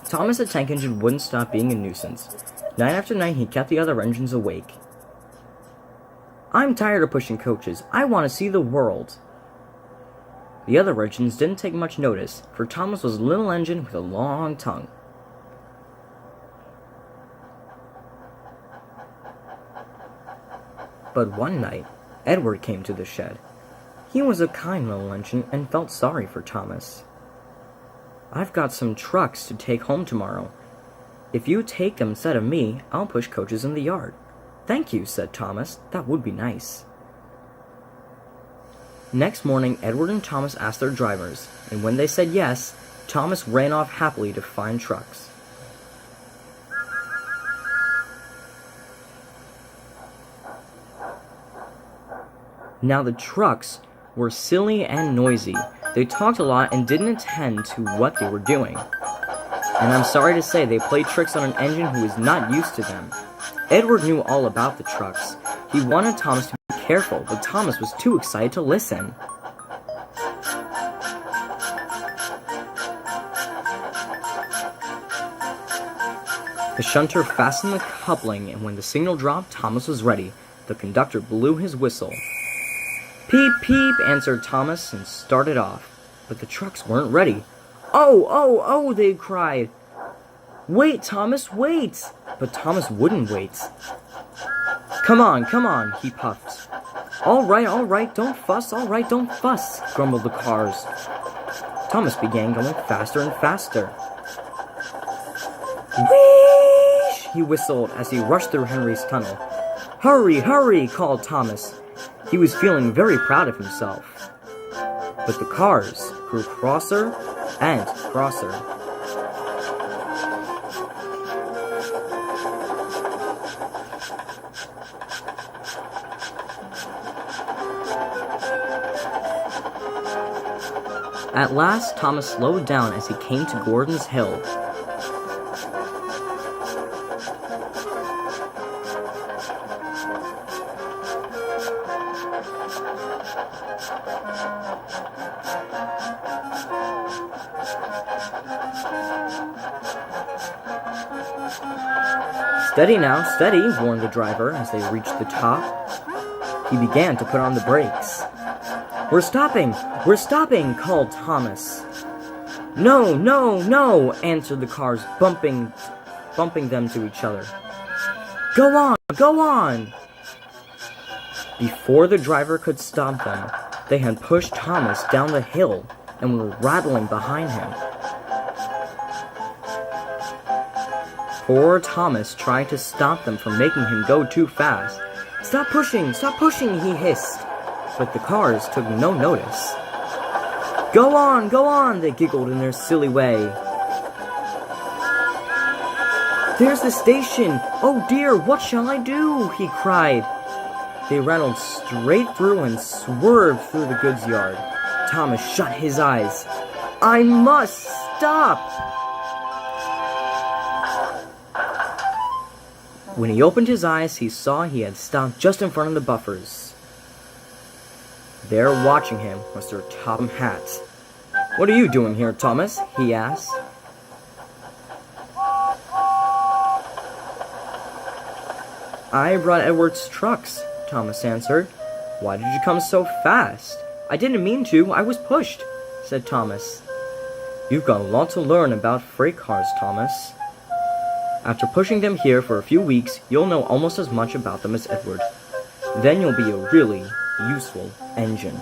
Thomas the tank engine wouldn't stop being a nuisance. Night after night, he kept the other engines awake. "I'm tired of pushing coaches. I want to see the world." The other engines didn't take much notice, for Thomas was a little engine with a long tongue. But one night, Edward came to the shed. He was a kind little engine and felt sorry for Thomas. "I've got some trucks to take home tomorrow. If you take them instead of me, I'll push coaches in the yard." "Thank you," said Thomas. "That would be nice." Next morning, Edward and Thomas asked their drivers, and when they said yes, Thomas ran off happily to find trucks. Now the trucks were silly and noisy. They talked a lot and didn't attend to what they were doing. And I'm sorry to say they played tricks on an engine who was not used to them. Edward knew all about the trucks. He wanted Thomas to be careful, but Thomas was too excited to listen. The shunter fastened the coupling, and when the signal dropped, Thomas was ready. The conductor blew his whistle. "Peep, peep," answered Thomas and started off. But the trucks weren't ready. "Oh, oh, oh," they cried. "Wait, Thomas, wait!" But Thomas wouldn't wait. Come on," he puffed. All right, don't fuss, all right, don't fuss," grumbled the cars. Thomas began going faster and faster. "Wheesh!" he whistled as he rushed through Henry's tunnel. "Hurry, hurry!" called Thomas. He was feeling very proud of himself. But the cars grew crosser and crosser. At last, Thomas slowed down as he came to Gordon's Hill. "Steady now, steady," warned the driver as they reached the top. He began to put on the brakes. We're stopping, called Thomas. No, no, no, answered the cars, bumping them to each other. Go on! Before the driver could stop them, they had pushed Thomas down the hill and were rattling behind him. Poor Thomas tried to stop them from making him go too fast. Stop pushing, he hissed. But the cars took no notice. Go on, they giggled in their silly way. There's the station! Oh dear, what shall I do? He cried. They rattled straight through and swerved through the goods yard. Thomas shut his eyes. I must stop! When he opened his eyes, he saw he had stopped just in front of the buffers. There watching him was their top hat. What are you doing here, Thomas? He asked. I brought Edward's trucks, Thomas answered. Why did you come so fast? I didn't mean to, I was pushed, said Thomas. You've got a lot to learn about freight cars, Thomas. After pushing them here for a few weeks, you'll know almost as much about them as Edward. Then you'll be a really useful engine.